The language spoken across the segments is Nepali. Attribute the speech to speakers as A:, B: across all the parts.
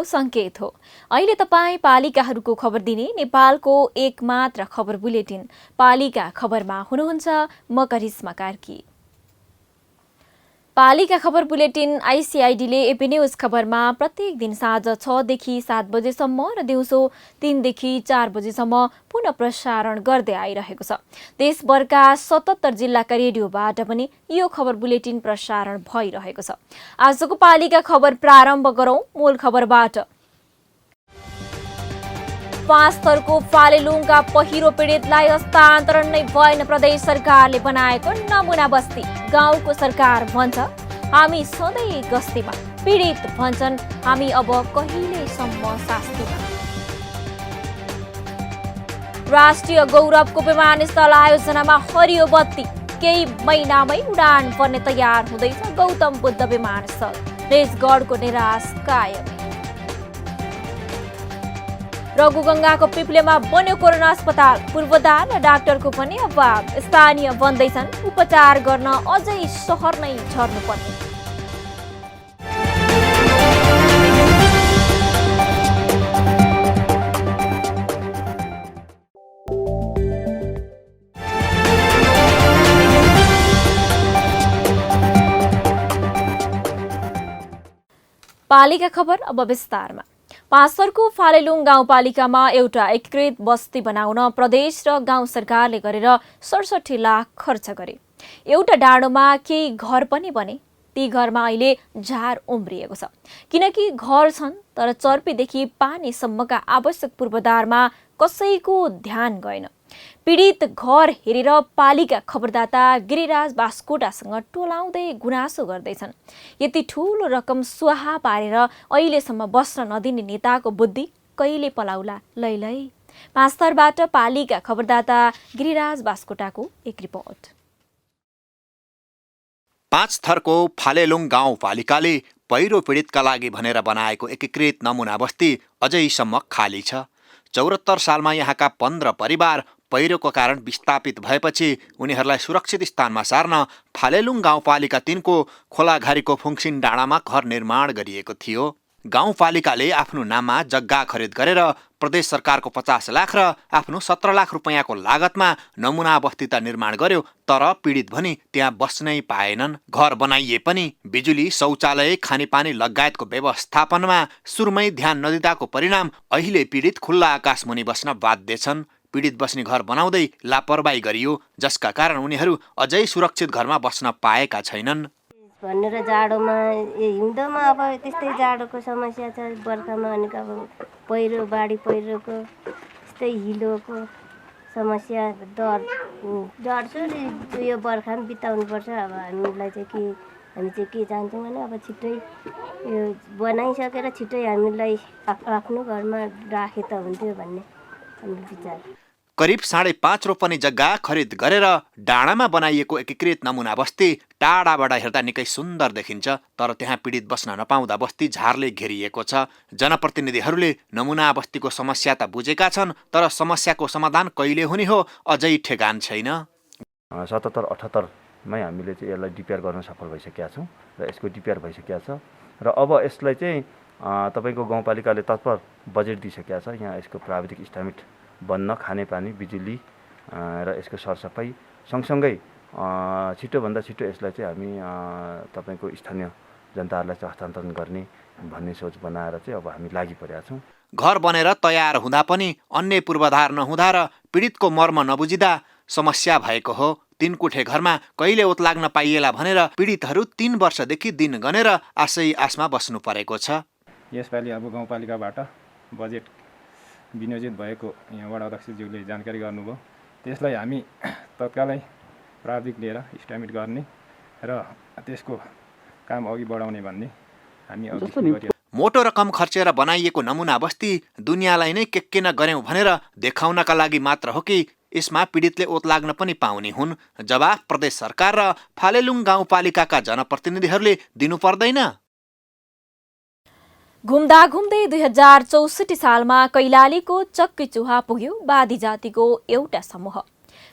A: संकेत हो। अहिले तपाईँ पालिकाहरूको खबर दिने नेपालको एकमात्र खबर बुलेटिन पालिका खबरमा हुनुहुन्छ। म करिश्मा कार्की। पालिका खबर बुलेटिन आइसिआइडीले एपी न्यूज खबरमा प्रत्येक दिन साँझ 6 देखि 7 बजेसम्म र दिउँसो 3 देखि 4 बजेसम्म पुनः प्रसारण गर्दै आइरहेको छ। देशभरका 77 जिल्लाका रेडियोबाट पनि यो खबर बुलेटिन प्रसारण भइरहेको छ। आजको पालिका खबर प्रारम्भ गरौं मूल खबरबाट। 5 थरको फालेलुङका पहिरो पीडितलाई हस्तान्तरण नै भएन। प्रदेश सरकारले बनाएको नमुना बस्ती। गाउँको सरकार भन्छ हामी सधैँ गस्तीमा। पीडित भन्छन् हामी अब कहिलेसम्म शास्तिमा। राष्ट्रिय गौरवको विमानस्थल आयोजनामा हरियो बत्ती। केही महिनामै उडान पर्ने तयार हुँदैछ गौतम बुद्ध विमानस्थल। निजगढको निराश कायम। रघुगङ्गाको पिप्लेमा बन्यो कोरोना अस्पताल। पूर्वाधार र डाक्टरको पनि अभाव। स्थानीय भन्दैछन् उपचार गर्न अझै सहर नै झर्नुपर्ने। पालिका खबर अब विस्तारमा। पाँचथरको फालेलुङ गाउँपालिकामा एउटा एकीकृत बस्ती बनाउन प्रदेश र गाउँ सरकारले गरेर 67 लाख खर्च गरे। एउटा डाँडोमा केही घर पनि बने। ती घरमा अहिले झार उम्रिएको छ। किनकि घर छन् तर चर्पीदेखि पानीसम्मका आवश्यक पूर्वाधारमा कसैको ध्यान गएन। पीडित घर हेरेर पालिका खबरदाता गिरिराज बास्कोटासँग टोलाउँदै गुनासो गर्दैछन्। यति ठूलो रकम स्वाहा पारेर अहिलेसम्म बस्न नदिने नेताको बुद्धि कहिले पलाउला लैलै। पाँचथरबाट पालिका खबरदाता गिरिराज बास्कोटाको एक रिपोर्ट।
B: 5 थरको फालेलुङ गाउँपालिकाले पहिरो पीडितका लागि भनेर बनाएको एकीकृत नमुना बस्ती अझैसम्म खाली छ। 74 सालमा यहाँका 15 परिवार पहिरोको कारण विस्थापित भएपछि उनीहरूलाई सुरक्षित स्थानमा सार्न फालेलुङ गाउँपालिका 3 को खोलाघारीको फुङसिन डाँडामा घर निर्माण गरिएको थियो। गाउँपालिकाले आफ्नो नाममा जग्गा खरिद गरेर प्रदेश सरकारको 50 लाख र आफ्नो 17 लाख रुपैयाँको लागतमा नमुना बस्ती त निर्माण गर्यो, तर पीडित भनी त्यहाँ बस्नै पाएनन्। घर बनाइए पनि बिजुली, शौचालय, खानेपानी लगायतको व्यवस्थापनमा सुरुमै ध्यान नदिँदाको परिणाम अहिले पीडित खुल्ला आकाशमुनि बस्न बाध्य छन्। पीडित बस्ने घर बनाउँदै लापरवाही गरियो, जसका कारण उनीहरू अझै सुरक्षित घरमा बस्न पाएका छैनन्।
C: भनेर जाडोमा हिउँदोमा अब त्यस्तै जाडोको समस्या छ। बर्खामा अनि अब पहिरो, बाढी पहिरोको त्यस्तै हिलोको समस्या। डर छ यो बर्खामा बिताउनुपर्छ। अब हामीलाई चाहिँ हामी के चाहन्छौँ भने अब छिट्टै यो बनाइसकेर छिट्टै हामीलाई आफ्नो घरमा राखे त हुन्थ्यो भन्ने हाम्रो विचार।
B: करिब 5.5 रोपनी जग्गा खरिद गरेर डाँडामा बनाइएको एकीकृत नमुना बस्ती टाढाबाट हेर्दा निकै सुन्दर देखिन्छ, तर त्यहाँ पीडित बस्न नपाउँदा बस्ती झारले घेरिएको छ। जनप्रतिनिधिहरूले नमुना बस्तीको समस्या त बुझेका छन्, तर समस्याको समाधान कहिले हुने हो अझै ठेगान छैन।
D: 77-78 मै हामीले चाहिँ यसलाई डिपिआर गर्न सफल भइसकेका छौँ र यसको डिपिआर भइसकेका छ र अब यसलाई चाहिँ तपाईको गाउँपालिकाले तत्पर बजेट दिइसकेका छ। यहाँ यसको प्राविधिक इस्टिमेट बन्न, खानेपानी, बिजुली र यसको सरसफाई सँगसँगै छिटोभन्दा छिटो यसलाई चाहिँ हामी तपाईको स्थानीय जनताहरूलाई चाहिँ हस्तान्तरण गर्ने भन्ने सोच बनाएर चाहिँ अब हामी लागि परेका छौँ।
B: घर बनेर तयार हुँदा पनि अन्य पूर्वाधार नहुँदा र पीडितको मर्म नबुझिँदा समस्या भएको हो। 3 कुठे घरमा कहिले ओत लाग्न पाइएला भनेर पीडितहरू 3 वर्षदेखि दिन गनेर आशमा बस्नु परेको छ।
E: यसपालि अब गाउँपालिकाबाट बजेट विनियोजित भएको यहाँ वडा अध्यक्षज्यूले जानकारी गर्नुभयो। त्यसलाई हामी तत्कालै प्राविधिक लिएर इस्टिमेट गर्ने र त्यसको काम अघि बढाउने भन्ने हामी अघि।
B: मोटो रकम खर्चेर बनाइएको नमुना बस्ती दुनियाँलाई नै के नगर्यौं भनेर देखाउनका लागि मात्र हो कि यसमा पीडितले ओत लाग्न पनि पाउने हुन्? जवाफ प्रदेश सरकार र फालेलुङ गाउँपालिकाका जनप्रतिनिधिहरूले दिनु पर्दैन?
A: घुम्दा घुम्दै 2064 सालमा कैलालीको चक्की चुहा पुग्यो बादी जातिको एउटा समूह।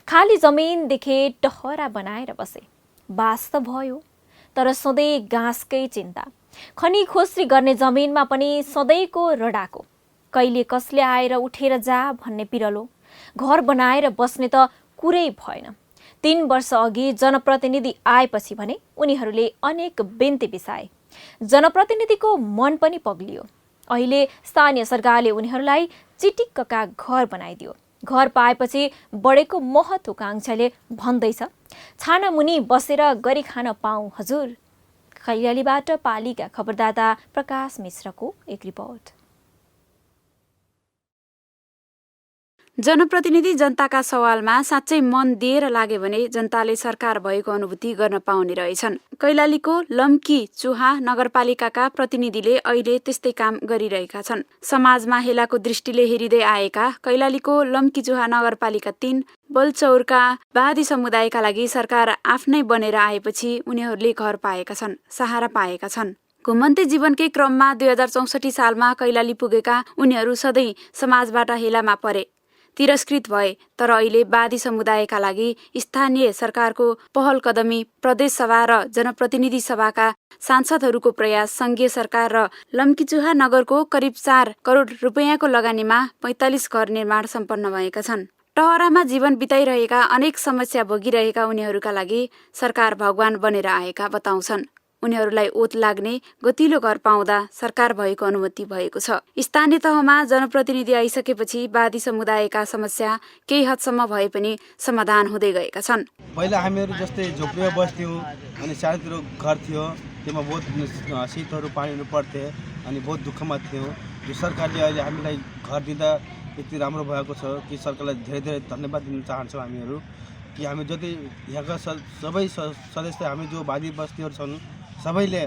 A: खाली जमिन देखे टहरा बनाएर बसे। बास त भयो, तर सधैँ घाँसकै चिन्ता। खनी खोस्री गर्ने जमिनमा पनि सधैँको रडाको। कहिले कसले आएर उठेर जा भन्ने पिरलो। घर बनाएर बस्ने त कुरै भएन। 3 वर्ष अघि जनप्रतिनिधि आएपछि भने उनीहरूले अनेक बिन्ती बिसाए। जनप्रतिनिधिको मन पनि पग्लियो। अहिले स्थानीय सरकारले उनीहरूलाई चिटिक्कका घर बनाइदियो। घर पाएपछि बढेको महत्वाकांक्षाले भन्दैछ, छानामुनि बसेर गरी खान पाऊँ हजुर। कैलालीबाट पालिका खबरदाता प्रकाश मिश्रको एक रिपोर्ट।
F: जनप्रतिनिधि जनताका सवालमा साँच्चै मन दिएर लाग्यो भने जनताले सरकार भएको अनुभूति गर्न पाउने रहेछन्। कैलालीको लम्की चुहा नगरपालिकाका प्रतिनिधिले अहिले त्यस्तै काम गरिरहेका छन्। समाजमा हेलाको दृष्टिले हेरिँदै आएका कैलालीको लम्की चुहा नगरपालिका 3 बलचौरका वादी समुदायका लागि सरकार आफ्नै बनेर आएपछि उनीहरूले घर पाएका छन्, सहारा पाएका छन्। घुमन्ते जीवनकै क्रममा 2064 सालमा कैलाली पुगेका उनीहरू सधैँ समाजबाट हेलामा परे, तिरस्कृत भए। तर अहिले वादी समुदायका लागि स्थानीय सरकारको पहल कदमी, प्रदेश सभा र जनप्रतिनिधि सभाका सांसदहरूको प्रयास, संघीय सरकार र लम्कीचुहा नगरको करिब 4 करोड रुपियाँको लगानीमा 45 घर निर्माण सम्पन्न भएका छन्। टहरामा जीवन बिताइरहेका, अनेक समस्या भोगिरहेका उनीहरूका लागि सरकार भगवान बनेर आएका बताउँछन्। उनीहरूलाई ओत लाग्ने गतिलो घर पाउँदा सरकार भएको अनुभूति भएको छ। स्थानीय तहमा जनप्रतिनिधि आइसकेपछि वादी समुदायका समस्या केही हदसम्म भए पनि समाधान हुँदै गएका छन्।
G: पहिला हामीहरू जस्तै झोपडीमा बस्थ्यौँ अनि सानोतिर घर थियो, त्यसमा बहुत शीतहरू पानीहरू पर्थे अनि बहुत दुःखमा थियौँ। यो सरकारले अहिले हामीलाई घर दिँदा यति राम्रो भएको छ कि सरकारलाई धेरै धेरै धन्यवाद दिन चाहन्छौँ हामीहरू कि हामी जति यहाँका सबै सदस्य, हामी जो वादी बस्तीहरू छन् सबैले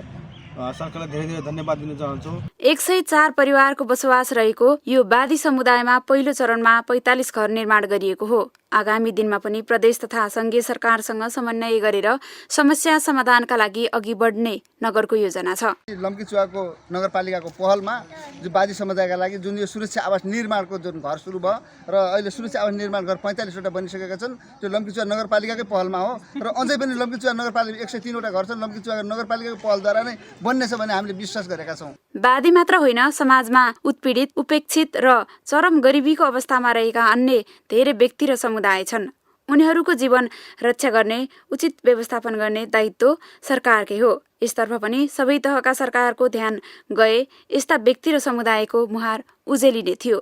G: सरकारलाई धेरै धेरै धन्यवाद दिन चाहन्छौँ।
F: 104 परिवारको बसोबास रहेको यो वादी समुदायमा पहिलो चरणमा 45 घर निर्माण गरिएको हो। आगामी दिनमा पनि प्रदेश तथा संघीय सरकारसँग समन्वय गरेर समस्या समाधानका लागि अघि बढ्ने नगरको योजना छ।
H: लम्कीचुहाको नगरपालिकाको पहलमा जो वादी समुदायका लागि जुन यो सुरक्षा आवास निर्माणको जुन घर सुरु भयो र अहिले सुरक्षा आवास निर्माण घर 45 वटा बनिसकेका छन्। त्यो लम्कीचुहा नगरपालिकाकै पहलमा हो र अझै पनि लम्कीचुहा नगरपालिका 103 वटा घर छन्। लम्कीचुहा नगरपालिकाको पहलद्वारा नै बन्नेछ भन्ने हामीले विश्वास गरेका छौँ।
F: वादी मात्र होइन, समाजमा उत्पीडित, उपेक्षित र चरम गरिबीको अवस्थामा रहेका अन्य धेरै व्यक्ति र समुदाय छन्। उनीहरूको जीवन रक्षा गर्ने, उचित व्यवस्थापन गर्ने दायित्व सरकारकै हो। यसतर्फ पनि सबै तहका सरकारको ध्यान गए यस्ता व्यक्ति र समुदायको मुहार उजेलिने थियो।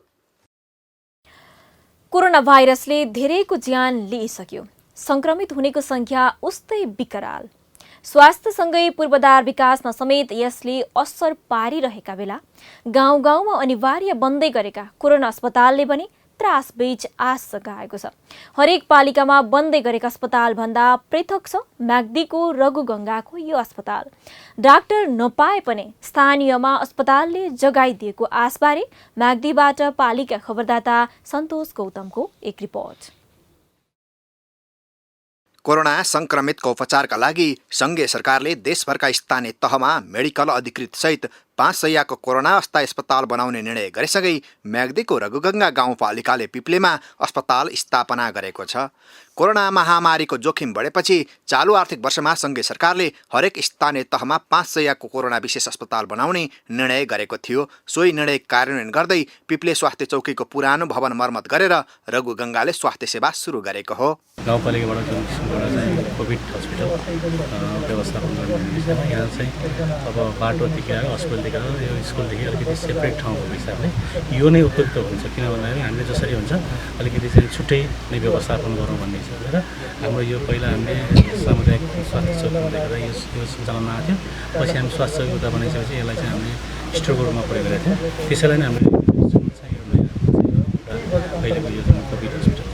A: कोरोना भाइरसले धेरैको ज्यान लिइसक्यो। संक्रमित हुनेको संख्या उस्तै बिकराल। स्वास्थ्यसँगै पूर्वाधार विकासमा समेत यसले असर पारिरहेका बेला गाउँ गाउँमा अनिवार्य बन्दै गरेका कोरोना अस्पतालले पनि त्रासबीच आश जगाएको छ। हरेक पालिकामा बन्दै गरेका अस्पताल भन्दा पृथक छ म्याग्दीको रघुगङ्गाको यो अस्पताल। डाक्टर नपाए पनि स्थानीयमा अस्पतालले जगाइदिएको आशबारे म्याग्दीबाट पालिका खबरदाता सन्तोष गौतमको एक रिपोर्ट।
B: कोरोना संक्रमितको उपचारका लागि संघीय सरकारले देशभरका स्थानीय तहमा मेडिकल अधिकृत सहित 500 को कोरोना अस्थायी अस्पताल बनाउने निर्णय गरेसँगै म्याग्दीको रघुगङ्गा गाउँपालिकाले पिप्लेमा अस्पताल स्थापना गरेको छ। कोरोना महामारीको जोखिम बढेपछि चालु आर्थिक वर्षमा संघीय सरकारले हरेक स्थानीय तहमा 500 को कोरोना विशेष अस्पताल बनाउने निर्णय गरेको थियो। सोही निर्णय कार्यान्वयन गर्दै पिप्ले स्वास्थ्य चौकीको पुरानो भवन मर्मत गरेर रघुगङ्गाले स्वास्थ्य सेवा सुरु गरेको हो।
I: गाउँपालिकाबाट जुन किसिमबाट चाहिँ कोभिड हस्पिटल व्यवस्थापन गर्ने विषयमा यहाँ चाहिँ अब बाटोदेखि आयो, अस्पतालदेखि आयो, यो स्कुलदेखि अलिकति सेपरेट ठाउँको हिसाबले यो नै उपयुक्त हुन्छ। किन भन्दाखेरि हामीले जसरी हुन्छ अलिकति चाहिँ छुट्टै नै व्यवस्थापन गरौँ भन्ने हिसाबले र हाम्रो यो पहिला हामीले सामुदायिक स्वास्थ्य चौकी देखेर यो सञ्चालनमा आएको थियो। पछि हामी स्वास्थ्य चौकी उता बनाइसकेपछि यसलाई चाहिँ हामीले स्टोरको रूपमा प्रयोग गरेका थियौँ। त्यसैलाई नै हामीले अहिलेको यो जुन कोभिड हस्पिटल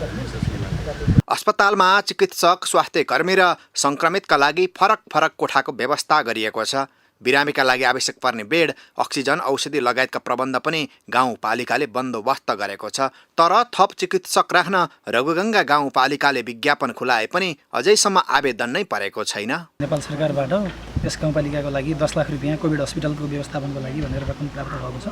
B: अस्पतालमा चिकित्सक, स्वास्थ्य कर्मी र संक्रमितका लागि फरक फरक कोठाको व्यवस्था गरिएको छ। बिरामीका लागि आवश्यक पर्ने बेड, अक्सिजन, औषधि लगायतका प्रबन्ध पनि गाउँपालिकाले बन्दोबस्त गरेको छ। तर थप चिकित्सक राख्न रघुगङ्गा गाउँपालिकाले विज्ञापन खुलाए पनि अझैसम्म आवेदन नै परेको छैन।
J: नेपाल सरकारबाट यस गाउँपालिकाको लागि 10 लाख रुपियाँ कोभिड हस्पिटलको व्यवस्थापनको लागि भनेर रकम प्राप्त भएको छ।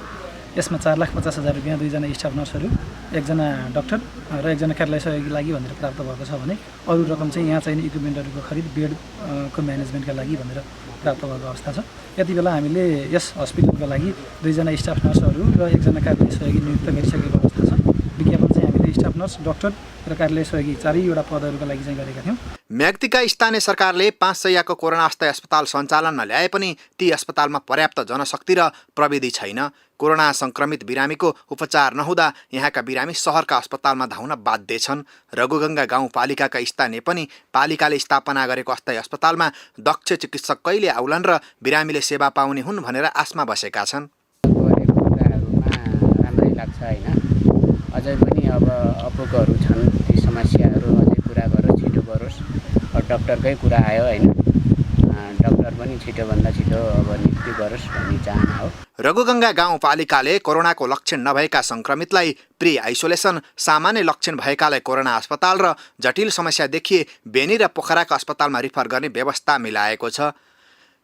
J: यसमा 4,50,000 रुपियाँ 2जना स्टाफ नर्सहरू, 1जना डाक्टर र 1जना कार्यालय सहयोगी लागि भनेर प्राप्त भएको छ भने अरू रकम चाहिँ यहाँ चाहिने इक्विपमेन्टहरूको खरिद, बेडको म्यानेजमेन्टका लागि भनेर प्राप्त भएको अवस्था छ। यति बेला हामीले यस हस्पिटलका लागि 2जना स्टाफ नर्सहरू र 1जना कार्यालय सहयोगी नियुक्त गरिसकेको अवस्था छ। विज्ञापन चाहिँ हामीले स्टाफ नर्स, डाक्टर र कार्यालय सहयोगी 4वटा पदहरूका लागि चाहिँ गरेका थियौँ।
B: म्याग्दीका स्थानीय सरकारले 5 शय्याको कोरोना अस्थायी अस्पताल सञ्चालनमा ल्याए पनि ती अस्पतालमा पर्याप्त जनशक्ति र प्रविधि छैन। कोरोना संक्रमित बिरामीको उपचार नहुँदा यहाँका बिरामी शहरका अस्पतालमा धाउन बाध्य छन्। रघुगङ्गा गाउँपालिकाका स्थानीय पनि पालिकाले स्थापना गरेको अस्थायी अस्पतालमा दक्ष चिकित्सक कहिले आउलान् र बिरामीले सेवा पाउने हुन् भनेर आशमा बसेका छन्।
K: राम्रै लाग्छ हैन, अझै पनि अब अपुगहरू छन्, ती समस्याहरू अझै पुरा गरेर छिटो गरोस्। डाक्टरकै कुरा आयो हैन, डाक्टर पनि छिटोभन्दा छिटो अब नियुक्ति गरोस् भन्ने चाहना हो।
B: रघुगङ्गा गाउँपालिकाले कोरोनाको लक्षण नभएका संक्रमितलाई प्री आइसोलेसन, सामान्य लक्षण भएकालाई कोरोना अस्पताल र जटिल समस्या देखिए बेनी र पोखराका अस्पतालमा रिफर गर्ने व्यवस्था मिलाएको छ।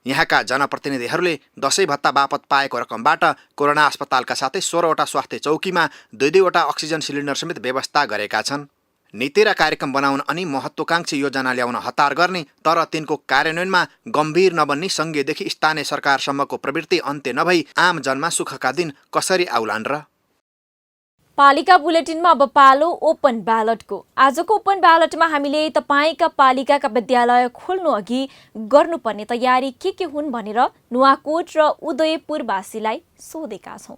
B: यहाँका जनप्रतिनिधिहरूले दशैं भत्ता बापत पाएको रकमबाट कोरोना अस्पतालका साथै 16वटा स्वास्थ्य चौकीमा 2-2वटा अक्सिजन सिलिन्डर समेत व्यवस्था गरेका छन्। नीति र कार्यक्रम बनाउन अनि महत्त्वाकांक्षी योजना ल्याउन हतार गर्ने तर तिनको कार्यान्वयनमा गम्भीर नबन्ने सङ्घीयदेखि स्थानीय सरकारसम्मको प्रवृत्ति अन्त्य नभई आम जनमा सुखका दिन कसरी आउलान् र?
A: पालिका बुलेटिनमा अब पालो ओपन ब्यालटको। आजको ओपन ब्यालटमा हामीले तपाईँका पालिकाका विद्यालय खोल्नु अघि गर्नुपर्ने तयारी के हुन् भनेर नुवाकोट र उदयपुरवासीलाई सोधेका छौँ।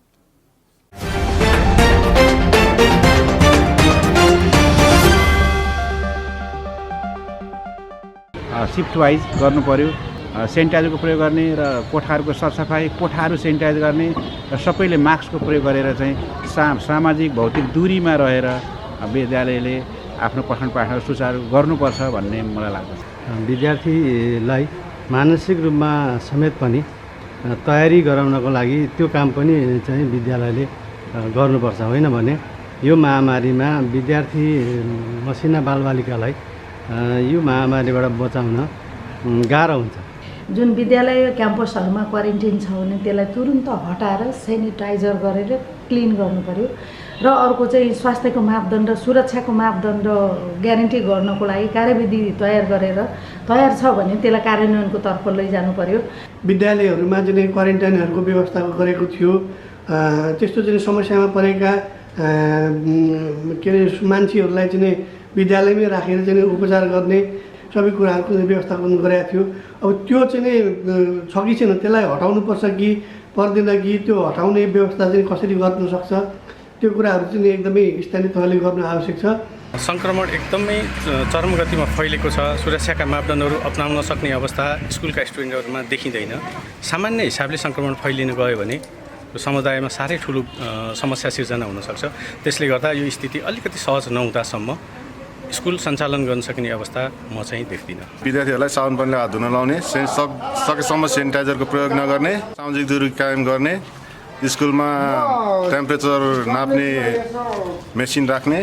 L: शिफ्ट वाइज गर्नु पर्यो, सेनिटाइजरको प्रयोग गर्ने र कोठाहरूको सरसफाइ, कोठाहरू सेनिटाइज गर्ने र सबैले मास्कको प्रयोग गरेर चाहिँ सामाजिक भौतिक दूरीमा रहेर विद्यालयले आफ्नो पठन पाठन सुचारू गर्नुपर्छ भन्ने मलाई लाग्छ।
M: विद्यार्थीलाई मानसिक रूपमा समेत पनि तयारी गराउनको लागि त्यो काम पनि चाहिँ विद्यालयले गर्नुपर्छ। होइन भने यो महामारीमा विद्यार्थी मसिना बालबालिकालाई यो महामारीबाट बचाउन गाह्रो हुन्छ।
N: जुन विद्यालय क्याम्पसहरूमा क्वारेन्टाइन छ भने त्यसलाई तुरुन्त हटाएर सेनिटाइजर गरेर क्लिन गर्नु पर्यो र अर्को चाहिँ स्वास्थ्यको मापदण्ड, सुरक्षाको मापदण्ड ग्यारेन्टी गर्नको लागि कार्यविधि तयार छ भने त्यसलाई कार्यान्वयनको तर्फ लैजानु पर्यो।
O: विद्यालयहरूमा जुन क्वारेन्टाइनहरूको व्यवस्था गरेको थियो त्यस्तो जुन समस्यामा परेका के अरे मान्छेहरूलाई चाहिँ विद्यालयमै राखेर चाहिँ उपचार गर्ने सबै कुराहरूको व्यवस्थापन गरेको थियो। अब त्यो चाहिँ छ कि छैन, त्यसलाई हटाउनुपर्छ कि पर्दैन कि त्यो हटाउने व्यवस्था चाहिँ कसरी गर्न सक्छ, त्यो कुराहरू चाहिँ एकदमै स्थानीय तहले गर्न आवश्यक छ।
I: सङ्क्रमण एकदमै चरम गतिमा फैलेको छ। सुरक्षाका मापदण्डहरू अपनाउन सक्ने अवस्था स्कुलका स्टुडेन्टहरूमा देखिँदैन। सामान्य हिसाबले सङ्क्रमण फैलिन गयो भने समुदायमा साह्रै ठुलो समस्या सिर्जना हुनसक्छ। त्यसले गर्दा यो स्थिति अलिकति सहज नहुँदासम्म स्कुल सञ्चालन गर्न सक्ने अवस्था म चाहिँ देख्दिनँ।
P: विद्यार्थीहरूलाई साबुन पानीले हात धुन लाउने, सकेसम्म सेनिटाइजरको प्रयोग नगर्ने, सामाजिक दूरी कायम गर्ने, स्कुलमा टेम्परेचर नाप्ने मेसिन राख्ने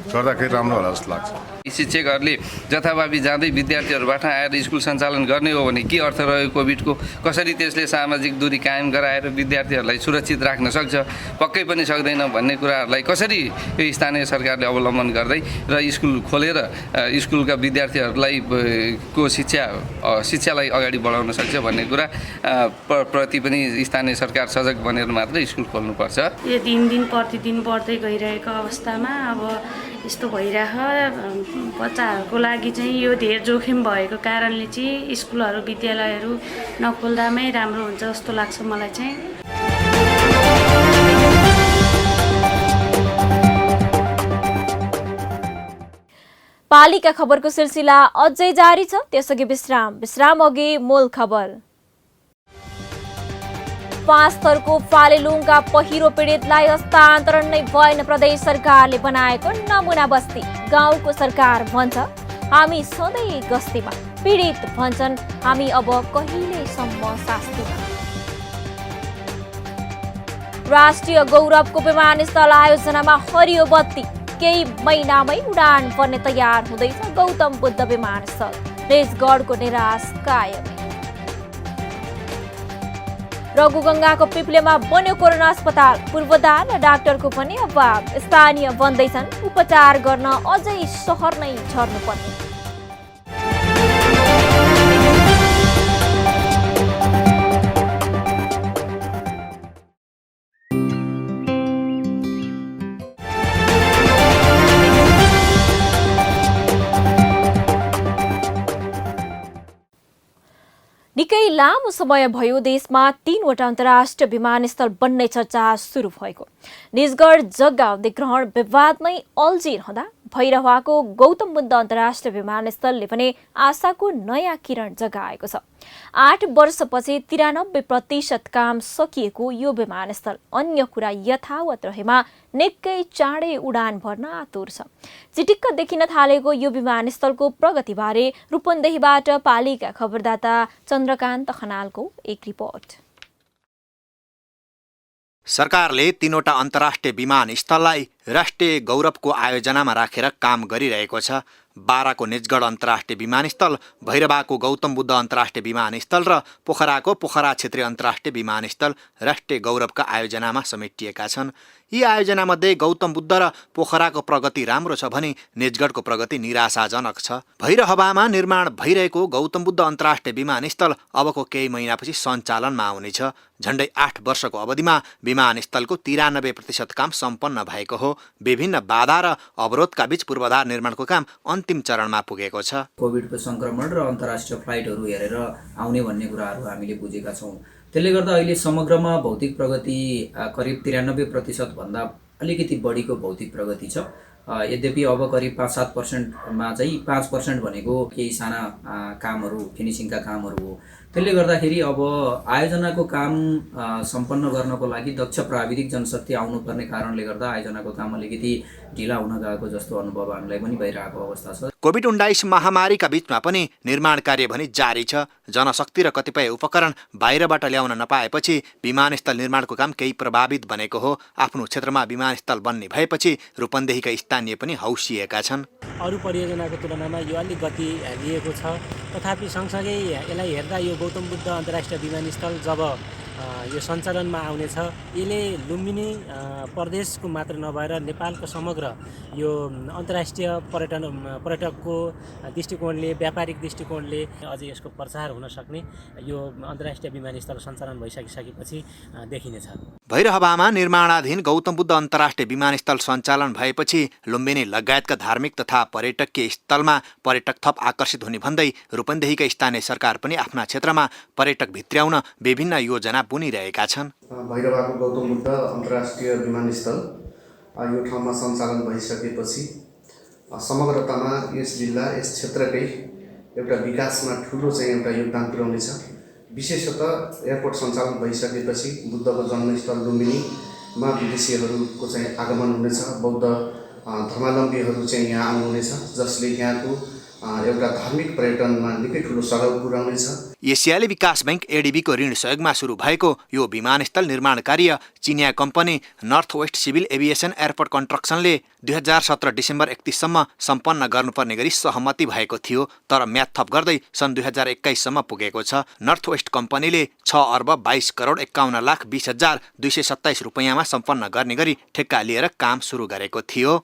P: गर्दाखेरि राम्रो होला जस्तो लाग्छ।
Q: शिक्षकहरूले जथाभावी जाँदै विद्यार्थीहरूबाट आएर स्कुल सञ्चालन गर्ने हो भने के अर्थ रह्यो कोभिडको? कसरी त्यसले सामाजिक दूरी कायम गराएर विद्यार्थीहरूलाई सुरक्षित राख्न सक्छ? पक्कै पनि सक्दैन भन्ने कुराहरूलाई कसरी यो स्थानीय सरकारले अवलम्बन गर्दै र स्कुल खोलेर स्कुलका विद्यार्थीहरूलाई को शिक्षालाई अगाडि बढाउन सक्छ भन्ने कुरा प्रति पनि स्थानीय सरकार सजग बनेर मात्र स्कुल खोल्नुपर्छ।
R: यो दिन प्रतिदिन बढ्दै गइरहेको अवस्थामा अब यस्तो भइरहेको बच्चाहरूको लागि चाहिँ यो धेर जोखिम भएको कारणले चाहिँ स्कुलहरू विद्यालयहरू नखोल्दामै राम्रो हुन्छ जस्तो लाग्छ मलाई चाहिँ।
A: पालिका खबरको सिलसिला अझै जारी छ, त्यसअघि विश्राम अघि मूल खबर। 5 स्तरको फालेलुङका पहिरो पीडितलाई हस्तान्तरण नै भएन प्रदेश सरकारले बनाएको नमुना बस्ती। गाउँको सरकार भन्छ हामी सधैँ गस्तीमा, पीडित भन्छन् हामी अब कहिलेसम्म शास्तिमा। राष्ट्रिय गौरवको विमानस्थल आयोजनामा हरियो बत्ती, केही महिनामै उडान पर्ने तयार हुँदैछ गौतम बुद्ध विमानस्थल। रेसगढको निराश कायम। रघुगङ्गाको पिप्लेमा बन्यो कोरोना अस्पताल, पूर्वाधार र डाक्टरको पनि अभाव। स्थानीय बन्दैछन् उपचार गर्न अझै सहर नै झर्नुपर्ने। निकै लामो समय भयो देशमा 3वटा अन्तर्राष्ट्रिय विमानस्थल बन्ने चर्चा सुरु भएको। निजगढ जग्गा अधिग्रहण विवादमै अल्झिरहँदा भइरहेको गौतम बुद्ध अन्तर्राष्ट्रिय विमानस्थलले पनि आशाको नयाँ किरण जगाएको छ। 8 वर्षपछि 93% काम सकिएको यो विमानस्थल अन्य कुरा यथावत रहेमा निकै चाँडै उडान भर्न आतुर छ। चिटिक्क देखिन थालेको यो विमानस्थलको प्रगतिबारे रूपन्देहीबाट पालिका खबरदाता चन्द्रकान्त खनालको एक रिपोर्ट।
B: सरकारले 3वटा अन्तर्राष्ट्रिय विमानस्थललाई राष्ट्रिय गौरवको आयोजनामा राखेर काम गरिरहेको छ। बाराको निजगढ अन्तर्राष्ट्रिय विमानस्थल, भैरवाको गौतम बुद्ध अन्तर्राष्ट्रिय विमानस्थल र पोखराको पोखरा क्षेत्रीय अन्तर्राष्ट्रिय विमानस्थल राष्ट्रिय गौरवका आयोजनामा समेटिएका छन्। यी आयोजनामध्ये गौतम बुद्ध र पोखराको प्रगति राम्रो छ भने निजगढको प्रगति निराशाजनक छ। भैरहवामा निर्माण भइरहेको गौतम बुद्ध अन्तर्राष्ट्रिय विमानस्थल अबको केही महिनापछि सञ्चालनमा आउनेछ। झण्डै 8 वर्षको अवधिमा विमानस्थलको 93% काम सम्पन्न भएको हो। विभिन्न बाधा र अवरोधका बीच पूर्वाधार निर्माणको काम अन्तिम चरणमा पुगेको छ।
S: कोभिडको संक्रमण र अन्तर्राष्ट्रिय फ्लाइटहरू हेरेर आउने भन्ने कुराहरू हामीले बुझेका छौँ। त्यसले गर्दा अहिले समग्रमा भौतिक प्रगति करिब 93% भन्दा अलिकति बढीको भौतिक प्रगति छ। यद्यपि अब करिब 5-7%मा चाहिँ 5% भनेको केही साना कामहरू, फिनिसिङका कामहरू हो। त्यसले गर्दाखेरि अब आयोजनाको काम सम्पन्न गर्नको लागि दक्ष प्राविधिक जनशक्ति आउनुपर्ने कारणले गर्दा आयोजनाको काम अलिकति ढिला हुन गएको जस्तो अनुभव हामीलाई पनि भइरहेको अवस्था छ।
B: कोभिड-19 महामारीका बीचमा पनि निर्माण कार्य भने जारी छ। जनशक्ति र कतिपय उपकरण बाहिरबाट ल्याउन नपाएपछि विमानस्थल निर्माणको काम केही प्रभावित बनेको हो। आफ्नो क्षेत्रमा विमानस्थल बन्ने भएपछि रूपन्देहीका स्थानीय पनि हौसिएका छन्।
T: अरू परियोजनाको तुलनामा यो अलिक गति लिएको छ। तथापि सँगसँगै यसलाई हेर्दा यो गौतम बुद्ध अन्तर्राष्ट्रिय विमानस्थल जब यो सञ्चालनमा आउनेछ, यसले लुम्बिनी प्रदेशको मात्र नभएर नेपालको समग्र यो अन्तर्राष्ट्रिय पर्यटकको दृष्टिकोणले, व्यापारिक दृष्टिकोणले अझै यसको प्रचार हुन सक्ने यो अन्तर्राष्ट्रिय विमानस्थल सञ्चालन भइसकेपछि देखिनेछ।
B: भैरहवामा निर्माणाधीन गौतम बुद्ध अन्तर्राष्ट्रिय विमानस्थल सञ्चालन भएपछि लुम्बिनी लगायतका धार्मिक तथा पर्यटकीय स्थलमा पर्यटक थप आकर्षित हुने भन्दै रूपन्देहीका स्थानीय सरकार पनि आफ्ना क्षेत्रमा पर्यटक भित्र्याउन विभिन्न योजना बुनिरहेका छन्।
U: भैरवाको गौतम बुद्ध अन्तर्राष्ट्रिय विमानस्थल यो ठाउँमा सञ्चालन भइसकेपछि समग्रतामा यस जिल्ला, यस क्षेत्रकै एउटा विकासमा ठुलो चाहिँ एउटा योगदान पुर्याउनेछ। विशेषतः एयरपोर्ट सञ्चालन भइसकेपछि बुद्धको जन्मस्थल लुम्बिनीमा विदेशीहरूको चाहिँ आगमन हुनेछ। बौद्ध धर्मावलम्बीहरू चाहिँ यहाँ आउनुहुनेछ, जसले यहाँको एउटा धार्मिक पर्यटनमा निकै ठुलो सहयोग पुर्याउनेछ।
B: एसियाली विकास बैंक एडिबीको ऋण सहयोगमा सुरु भएको यो विमानस्थल निर्माण कार्य चिनिया company north west civil aviation airport कन्स्ट्रक्सनले 2017 डिसेम्बर 31 सम्म सम्पन्न गर्नुपर्ने गरी सहमति भएको थियो। तर म्याद थप गर्दै सन् 2021 सम्म पुगेको छ। नर्थ वेस्ट कम्पनीले 6 अर्ब 22 करोड 51 लाख 20,227 रुपैयाँमा सम्पन्न गर्ने गरी ठेक्का लिएर काम सुरु गरेको थियो।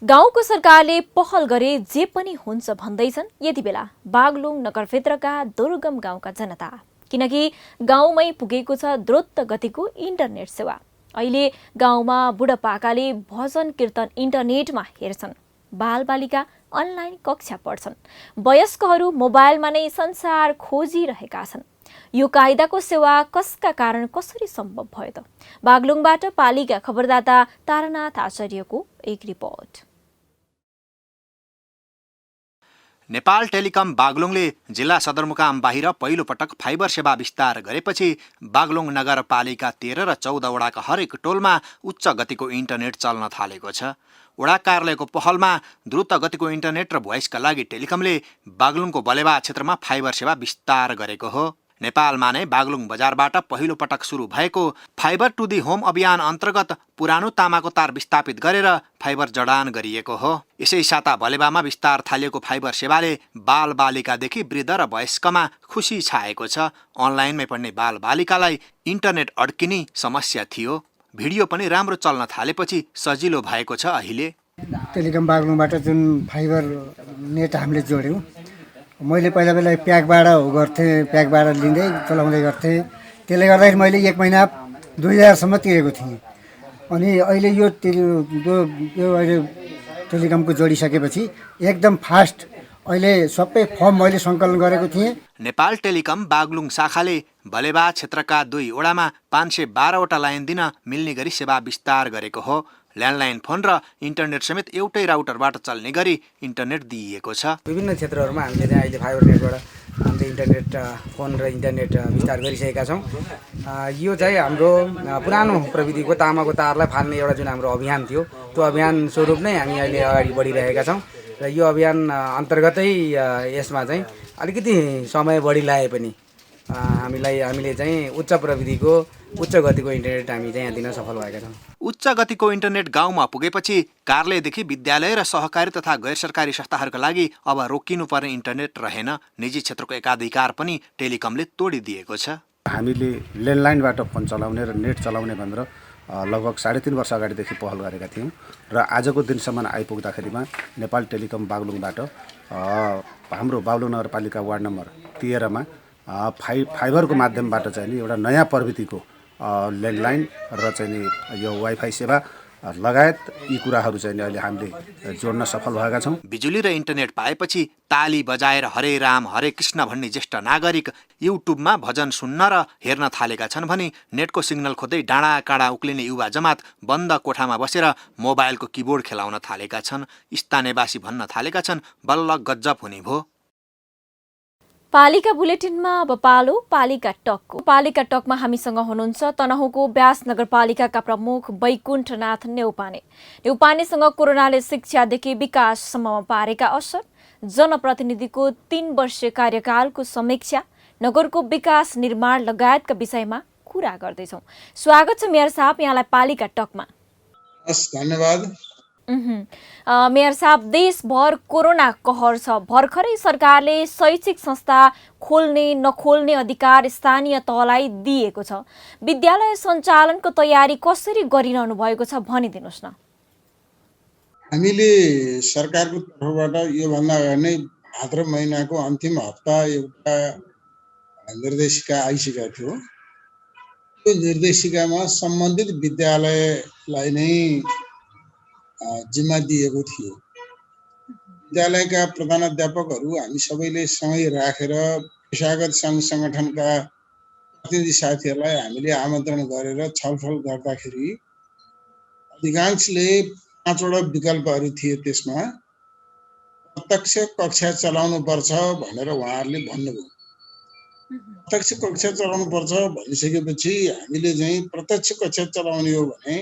A: गाउँको सरकारले पहल गरे जे पनि हुन्छ भन्दैछन् यति बेला बागलुङ नगरभित्रका दुर्गम गाउँका जनता। किनकि गाउँमै पुगेको छ द्रुत गतिको इन्टरनेट सेवा। अहिले गाउँमा बुढापाकाले भजन कीर्तन इन्टरनेटमा हेर्छन्, बालबालिका अनलाइन कक्षा पढ्छन्, वयस्कहरू मोबाइलमा नै संसार खोजिरहेका छन्। यो कायदाको सेवा कसका कारण कसरी सम्भव भयो त? बागलुङबाट पालिका खबरदाता तारानाथ आचार्यको एक रिपोर्ट।
B: नेपाल टेलिकम बागलुङले जिल्ला सदरमुकाम बाहिर पहिलो पटक फाइबर सेवा विस्तार गरेपछि बागलुङ नगरपालिका 13 र 14 वडाका हरेक टोलमा उच्च गतिको इन्टरनेट चल्न थालेको छ। वडा कार्यालयको पहलमा द्रुत गतिको इन्टरनेट र भोइसका लागि टेलिकमले बागलुङको बलेवा क्षेत्रमा फाइबर सेवा विस्तार गरेको हो। नेपालमा नै बागलुङ बजारबाट पहिलो पटक सुरु भएको फाइबर टु दी होम अभियान अन्तर्गत पुरानो तामाको तार विस्थापित गरेर फाइबर जडान गरिएको हो। यसै साता भलेबामा विस्तार थालिएको फाइबर सेवाले बालबालिकादेखि वृद्ध र वयस्कमा खुसी छाएको छ। अनलाइनमै पढ्ने बालबालिकालाई इन्टरनेट अड्किने समस्या थियो। भिडियो पनि राम्रो चल्न थालेपछि सजिलो भएको छ। अहिले
C: टेलिकम बागलुङबाट जुन फाइबर नेट हामीले जोड्यौँ, मैले पहिला प्याकबाट गर्थेँ, प्याकबाट लिँदै चलाउँदै गर्थेँ। त्यसले गर्दाखेरि मैले 1 महिना 2000सम्म तिरेको थिएँ। अनि अहिले यो अहिले टेलिकमको जोडिसकेपछि एकदम फास्ट अहिले सबै फर्म मैले सङ्कलन गरेको थिएँ।
B: नेपाल टेलिकम बागलुङ शाखाले भलेबा क्षेत्रका 2 वडामा 512वटा लाइन दिन मिल्ने गरी सेवा विस्तार गरेको हो। ल्यान्डलाइन फोन र इन्टरनेट समेत एउटै राउटरबाट चल्ने गरी इन्टरनेट दिइएको छ।
V: विभिन्न क्षेत्रहरूमा हामीले चाहिँ अहिले फाइबर नेटबाट हामीले इन्टरनेट फोन र इन्टरनेट विस्तार गरिसकेका छौँ। यो चाहिँ हाम्रो पुरानो प्रविधिको तामाको तारलाई फाल्ने एउटा जुन हाम्रो अभियान थियो, त्यो अभियान स्वरूप नै हामी अहिले अगाडि बढिरहेका छौँ। र यो अभियान अन्तर्गतै यसमा चाहिँ अलिकति समय बढी लागे पनि हामीले चाहिँ उच्च प्रविधिको उच्च गतिको इन्टरनेट हामी चाहिँ यहाँ दिन सफल भएका छौँ।
B: उच्च गतिको इन्टरनेट गाउँमा पुगेपछि कार्यालयदेखि विद्यालय र सहकारी तथा गैर सरकारी संस्थाहरूका लागि अब रोकिनुपर्ने इन्टरनेट रहेन। निजी क्षेत्रको एकाधिकार पनि टेलिकमले तोडिदिएको छ।
W: हामीले ल्यान्डलाइनबाट फोन चलाउने र नेट चलाउने भनेर लगभग 3.5 वर्ष अगाडिदेखि पहल गरेका थियौँ र आजको दिनसम्म आइपुग्दाखेरिमा नेपाल टेलिकम बागलुङबाट हाम्रो बागलुङ नगरपालिका वार्ड नम्बर 13 मा फाइबरको माध्यमबाट चाहिँ नि एउटा नयाँ प्रविधिको ल्यान्डलाइन र चाहिँ नि यो वाइफाई सेवा लगायत यी कुराहरू चाहिँ अहिले हामीले जोड्न सफल भएका छौँ।
B: बिजुली र इन्टरनेट पाएपछि ताली बजाएर हरे राम हरे कृष्ण भन्ने ज्येष्ठ नागरिक युट्युबमा भजन सुन्न र हेर्न थालेका छन् भने नेटको सिग्नल खोज्दै डाँडा काँडा उक्लिने युवा जमात बन्द कोठामा बसेर मोबाइलको किबोर्ड खेलाउन थालेका छन्। स्थानीयवासी भन्न थालेका छन्, बल्ल गजब हुने भो।
A: पालिका बुलेटिनमा अब पालो पालिका टकको। पालिका टकमा हामीसँग हुनुहुन्छ तनहुँको व्यास नगरपालिकाका प्रमुख वैकुण्ठनाथ नेउपाने। नेउपानेसँग कोरोनाले शिक्षादेखि विकाससम्ममा पारेका असर, जनप्रतिनिधिको 3 वर्षीय कार्यकालको समीक्षा, नगरको विकास निर्माण लगायतका विषयमा कुरा गर्दैछौँ। स्वागत छ मेयर साहब यहाँलाई पालिका टकमा।
X: धन्यवाद।
A: मेयर साहब, देशभर कोरोना कहर छ। भर्खरै सरकारले शैक्षिक संस्था खोल्ने नखोल्ने अधिकार स्थानीय तहलाई दिएको छ। विद्यालय सञ्चालनको तयारी कसरी गरिरहनु भएको छ भनिदिनुहोस् न।
X: हामीले सरकारको तर्फबाट योभन्दा अगाडि नै भाद्र महिनाको अन्तिम हप्ता एउटा निर्देशिका आइसकेको थियो। त्यो निर्देशिकामा सम्बन्धित विद्यालयलाई नै जिम्मा दिएको थियो। विद्यालयका प्रधानाध्यापकहरू हामी सबैले सँगै राखेर पेशागत सङ्घ सङ्गठनका प्रतिनिधि साथीहरूलाई हामीले आमन्त्रण गरेर छलफल गर्दाखेरि अधिकांशले 5 वटा विकल्पहरू थिए। त्यसमा प्रत्यक्ष कक्षा चलाउनु पर्छ भनेर उहाँहरूले भन्नुभयो। प्रत्यक्ष कक्षा चलाउनु पर्छ भनिसकेपछि हामीले चाहिँ प्रत्यक्ष कक्षा चलाउने हो भने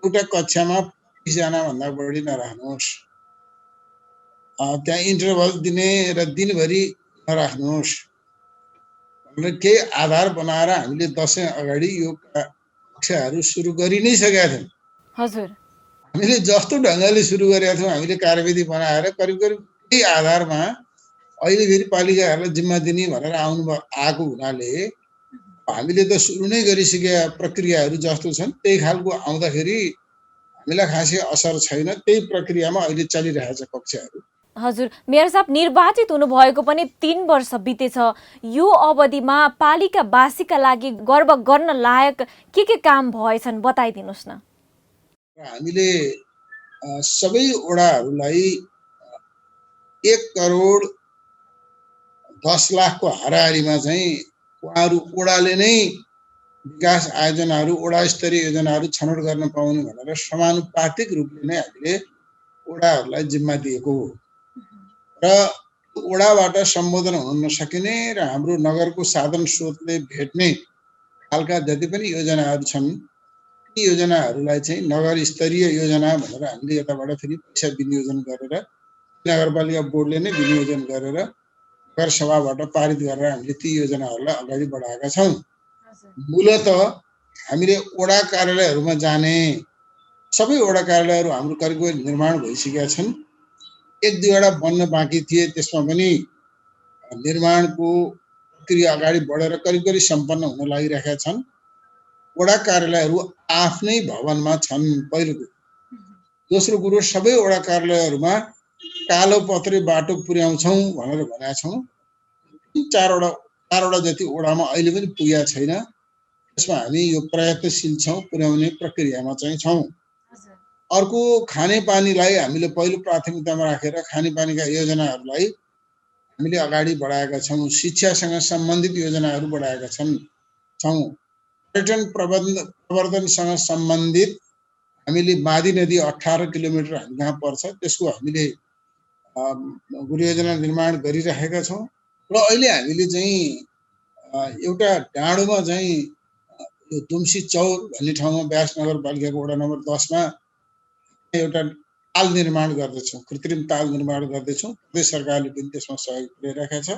X: एउटा कक्षामा 20 जना भन्दा बढी नराख्नुहोस्, त्यहाँ इन्टरभल दिने र दिनभरि नराख्नुहोस् भनेर केही आधार बनाएर हामीले दशैं अगाडि यो कक्षाहरू सुरु गरि नै सकेका थियौँ।
A: हजुर,
X: हामीले जस्तो ढङ्गले सुरु गरेका थियौँ हामीले कार्यविधि बनाएर करिब केही आधारमा अहिले फेरि पालिकाहरूलाई जिम्मा दिने भनेर आएको हुनाले हामीले त सुरु नै गरिसकेका प्रक्रियाहरू जस्तो छन् त्यही खालको आउँदाखेरि हामीलाई खासै असर छैन। त्यही प्रक्रियामा अहिले चलिरहेछ कक्षाहरू।
A: हजुर, मेयर साहब निर्वाचित हुनुभएको पनि 3 वर्ष बितेछ। यो अवधिमा पालिकावासीका लागि गर्व गर्न लायक के काम भएछन् बताइदिनुहोस् न।
X: हामीले सबै वडाहरूलाई 1 करोड 10 लाखको हाराहारीमा चाहिँ उहाँहरू वडाले नै विकास आयोजनाहरू वडा स्तरीय योजनाहरू छनौट गर्न पाउने भनेर समानुपातिक रूपले नै हामीले वडाहरूलाई जिम्मा दिएको हो र वडाबाट सम्बोधन हुन नसकिने र हाम्रो नगरको साधन स्रोतले भेट्ने खालका जति पनि योजनाहरू छन् ती योजनाहरूलाई चाहिँ नगर स्तरीय योजना भनेर हामीले यताबाट फेरि पैसा विनियोजन गरेर नगरपालिका बोर्डले नै विनियोजन गरेर नगरसभाबाट पारित गरेर हामीले ती योजनाहरूलाई अगाडि बढाएका छौँ। मूलत हामीले वडा कार्यालयहरूमा जाने सबै वडा कार्यालयहरू हाम्रो करिब निर्माण भइसकेका छन्। 1-2वटा बन्न बाँकी थिए, त्यसमा पनि निर्माणको प्रक्रिया अगाडि बढेर करिब सम्पन्न हुन लागिरहेका छन्। वडा कार्यालयहरू आफ्नै भवनमा छन् पहिलो कुरो। दोस्रो कुरो, सबै वडा कार्यालयहरूमा कालोपत्रे बाटो पुर्याउँछौँ भनेर भनेका छौँ। 4वटा जति वडामा अहिले पनि पुगेका छैन। त्यसमा हामी यो प्रयत्नशील छौँ, पुर्याउने प्रक्रियामा चाहिँ छौँ। अर्को, खानेपानीलाई हामीले पहिलो प्राथमिकतामा राखेर खानेपानीका योजनाहरूलाई हामीले अगाडि बढाएका छौँ। शिक्षासँग सम्बन्धित योजनाहरू बढाएका छौँ। पर्यटन प्रवर्धनसँग सम्बन्धित हामीले मादी नदी 18 किलोमिटर हामी कहाँ पर्छ त्यसको हामीले गुरुयोजना निर्माण गरिरहेका छौँ। र अहिले हामीले चाहिँ एउटा डाँडोमा चाहिँ यो दुम्सी चौर भन्ने ठाउँमा व्यास नगरपालिकाको वडा नम्बर 10 मा एउटा ताल निर्माण गर्दैछौँ, कृत्रिम ताल निर्माण गर्दैछौँ। प्रदेश सरकारले पनि त्यसमा सहयोग पुर्याइरहेको छ।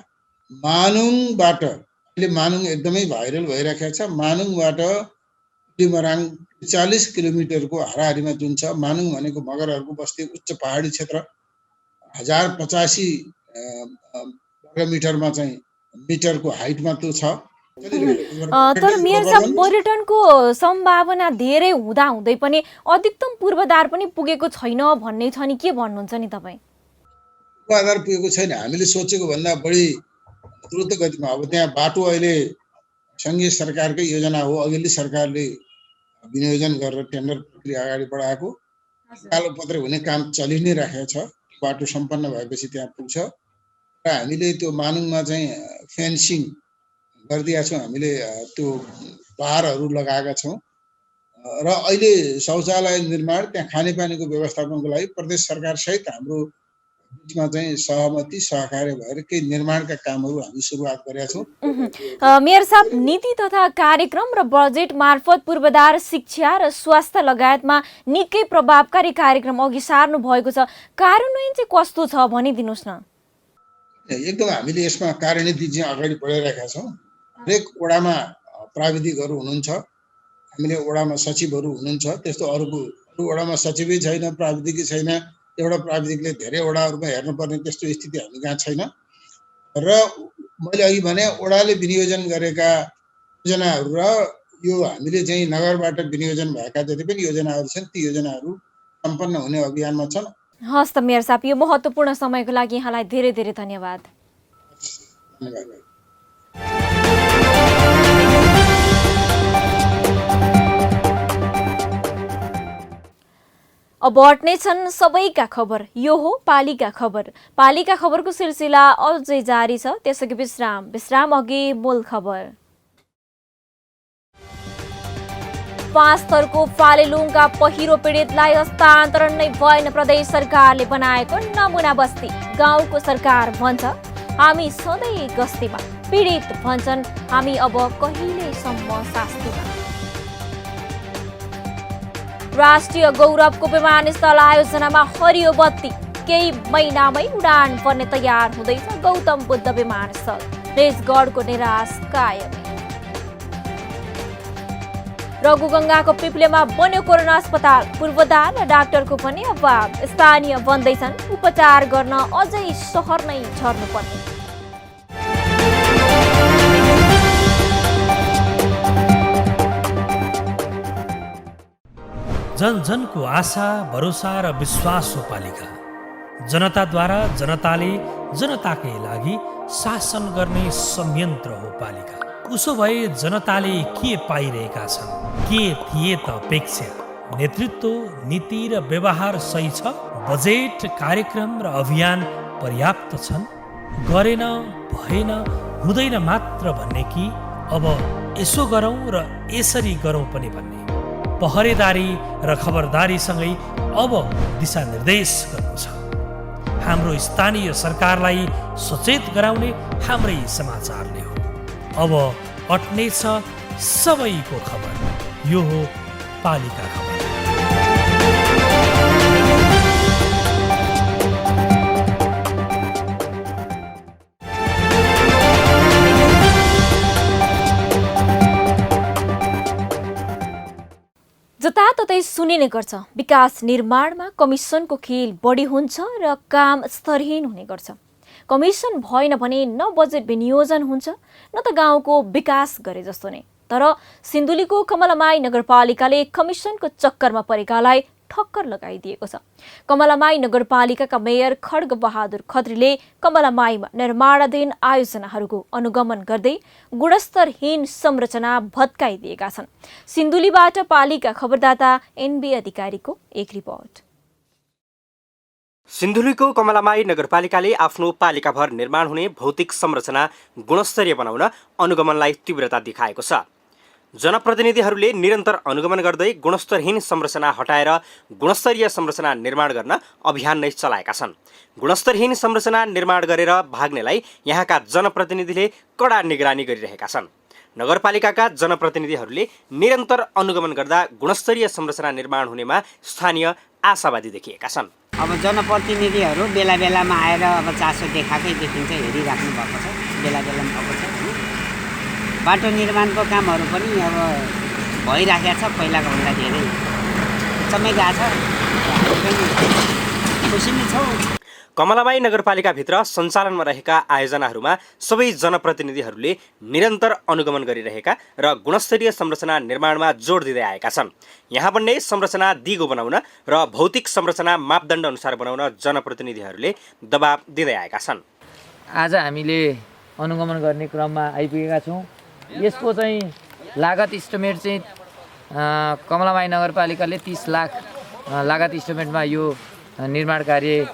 X: मानुङबाट अहिले मानुङ एकदमै भाइरल भइरहेको छ। मानुङबाट डिमराङ 40 किलोमिटरको हाराहारीमा जुन छ, मानुङ भनेको मगरहरूको बस्ती, उच्च पहाडी क्षेत्र, 1085 वर्ग मिटरमा चाहिँ मिटरको हाइटमा त्यो छ।
A: तर मेयर साहब, पर्यटनको सम्भावना धेरै हुँदै पनि अधिकतम पूर्वाधार पनि पुगेको छैन भन्ने छ नि, के भन्नुहुन्छ नि तपाईँ?
X: पूर्वाधार पुगेको छैन। हामीले सोचेको भन्दा बढी द्रुत गतिमा अब त्यहाँ बाटो अहिले सङ्घीय सरकारकै योजना हो। अघिल्लो सरकारले विनियोजन गरेर टेन्डर प्रक्रिया अगाडि बढाएको। कालोपत्रे हुने काम चलि नै राखेको छ। बाटो सम्पन्न भएपछि त्यहाँ पुग्छ। र हामीले त्यो मानुङमा चाहिँ फेन्सिङ गरिदिएका छौँ। हामीले त्यो बारहरू लगाएका छौँ। र अहिले शौचालय निर्माण, त्यहाँ खानेपानीको व्यवस्थापनको लागि प्रदेश सरकार सहित हाम्रो बिचमा चाहिँ सहमति सहकार्य भएर केही निर्माणका कामहरू हामी सुरुवात गरेका छौँ।
A: मेयर साहब, नीति तथा कार्यक्रम र बजेट मार्फत पूर्वाधार, शिक्षा र स्वास्थ्य लगायतमा निकै प्रभावकारी कार्यक्रम अघि सार्नु भएको छ। कार्यान्वयन चाहिँ कस्तो छ भनिदिनुहोस् न।
X: एकदम हामीले यसमा कार्यनीति चाहिँ अगाडि बढाइरहेका छौँ। हरेक वडामा प्राविधिकहरू हुनुहुन्छ, हामीले वडामा सचिवहरू हुनुहुन्छ। त्यस्तो अरू वडामा सचिवै छैन, प्राविधिकै छैन, एउटा प्राविधिकले धेरै वडाहरूमा हेर्नुपर्ने त्यस्तो स्थिति हामी कहाँ छैन। र मैले अघि भने वडाले विनियोजन गरेका योजनाहरू र यो हामीले चाहिँ नगरबाट विनियोजन भएका जति पनि योजनाहरू छन् ती योजनाहरू सम्पन्न हुने अभियानमा छन्।
A: हस् त मेयर साहब, यो महत्त्वपूर्ण समयको लागि यहाँलाई धेरै धेरै धन्यवाद। अब हट्ने छन् सबैका खबर। यो हो पालिका खबर। पालिका खबरको सिलसिला अझै जारी छ, त्यसअघि विश्राम अघि मूल खबर। 5 स्तरको फालेलुङका पहिरो पीडितलाई हस्तान्तरण नै भएन प्रदेश सरकारले बनाएको नमुना बस्ती। गाउँको सरकार भन्छ हामी सधैँ गस्तीमा, पीडित भन्छन् हामी अब कहिलेसम्म शास्तिमा। राष्ट्रिय गौरवको विमानस्थल आयोजनामा हरियो बत्ती, केही महिनामै उडान पर्ने तयार हुँदैछ गौतम बुद्ध विमानस्थल। रेसगढको निराश कायम। रघुगङ्गाको पिप्लेमा बन्यो कोरोना अस्पताल, पूर्वाधार र डाक्टरको पनि अभाव। स्थानीय बन्दैछन् उपचार गर्न अझै सहर नै छर्नुपर्ने।
D: जन जनको आशा, भरोसा र विश्वास हो पालिका। जनताद्वारा जनताले जनताकै लागि शासन गर्ने संयन्त्र हो पालिका। उसो भए जनताले के पाइरहेका छन्? के थिए त अपेक्षा? नेतृत्व, नीति र व्यवहार सही छ? बजेट, कार्यक्रम र अभियान पर्याप्त छन्? गरेन, भएन, हुँदैन मात्र भन्ने कि अब यसो गरौँ र यसरी गरौँ पनि भन्ने? पहरेदारी र खबरदारीसँगै अब दिशानिर्देश गर्नु छ। हाम्रो स्थानीय सरकारलाई सचेत गराउने हाम्रै समाचारले हो। अब अट्ने छ सबैको खबर। यो हो पालिका खबर।
A: जताततै सुनिने गर्छ विकास निर्माणमा कमिसनको खेल बढी हुन्छ र काम स्तरहीन हुने गर्छ। कमिसन भएन भने न बजेट विनियोजन हुन्छ न त गाउँको विकास गरे जस्तो नै। तर सिन्धुलीको कमलामाई नगरपालिकाले कमिसनको चक्करमा परेकालाई ठक्कर लगाइदिएको छ। कमलामाई नगरपालिकाका मेयर खड्ग बहादुर खत्रीले कमलामाईमा निर्माणाधीन आयोजनाहरूको अनुगमन गर्दै गुणस्तरहीन संरचना भत्काइदिएका छन्। सिन्धुलीबाट पालिका खबरदाता एनबी अधिकारीको एक रिपोर्ट।
E: सिन्धुलीको कमलामाई नगरपालिकाले आफ्नो पालिकाभर निर्माण हुने भौतिक संरचना गुणस्तरीय बनाउन अनुगमनलाई तीव्रता देखाएको छ। जनप्रतिनिधिहरूले निरन्तर अनुगमन गर्दै गुणस्तरहीन संरचना हटाएर गुणस्तरीय संरचना निर्माण गर्न अभियान नै चलाएका छन्। गुणस्तरहीन संरचना निर्माण गरेर भाग्नेलाई यहाँका जनप्रतिनिधिले कडा निगरानी गरिरहेका छन्। नगरपालिकाका जनप्रतिनिधिहरूले निरन्तर अनुगमन गर्दा गुणस्तरीय संरचना निर्माण हुनेमा स्थानीय आशावादी देखिएका छन्।
F: अब जनप्रतिनिधिहरू बेला बेलामा आएर अब चासो देखाएकै देखिन्छ, हेरिराख्नु भएको छ, बेला बेलामा भएको छ। बाटो निर्माणको कामहरू पनि अब भइराखेको छ, पहिलाको भन्दा धेरै समय गएको छ, खुसी नै छौँ।
E: कमलामाई नगरपालिकाभित्र सञ्चालनमा रहेका आयोजनाहरूमा सबै जनप्रतिनिधिहरूले निरन्तर अनुगमन गरिरहेका र गुणस्तरीय संरचना निर्माणमा जोड दिँदै आएका छन्। यहाँ बन्ने संरचना दिगो बनाउन र भौतिक संरचना मापदण्ड अनुसार बनाउन जनप्रतिनिधिहरूले दबाब दिँदै आएका छन्।
G: आज हामीले अनुगमन गर्ने क्रममा आइपुगेका छौँ। यसको चाहिँ लागत इस्टिमेट चाहिँ कमलामाई नगरपालिकाले 30 लाख लागत इस्टिमेटमा यो निर्माण कार्य